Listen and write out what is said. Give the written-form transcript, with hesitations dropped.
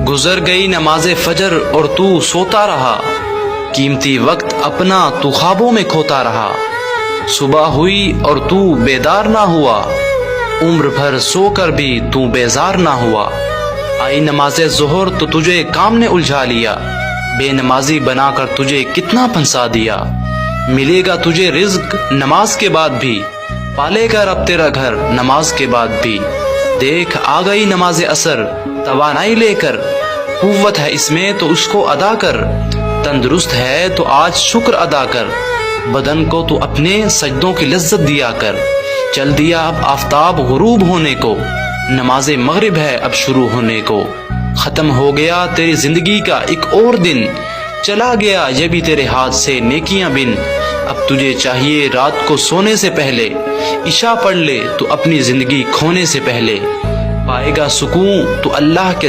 گزر گئی نماز فجر اور تو سوتا رہا، قیمتی وقت اپنا تو خوابوں میں کھوتا رہا۔ صبح ہوئی اور تو بیدار نہ ہوا، عمر بھر سو کر بھی تو بیزار نہ ہوا۔ آئی نماز ظہر تو تجھے کام نے الجھا لیا، بے نمازی بنا کر تجھے کتنا پھنسا دیا۔ ملے گا تجھے رزق نماز کے بعد بھی، پالے گا رب تیرا گھر نماز کے بعد بھی۔ دیکھ آ گئی نماز عصر توانائی لے کر، قوت ہے اس میں تو اس کو ادا کر۔ تندرست ہے تو آج شکر ادا کر، بدن کو تو اپنے سجدوں کی لذت دیا کر۔ چل دیا اب آفتاب غروب ہونے کو، نماز مغرب ہے اب شروع ہونے کو۔ ختم ہو گیا تیری زندگی کا ایک اور دن، چلا گیا یہ بھی تیرے ہاتھ سے نیکیاں بن۔ اب تجھے چاہیے رات کو سونے سے پہلے عشاء پڑھ لے تو اپنی زندگی کھونے سے پہلے۔ پائے گا سکون تو اللہ کے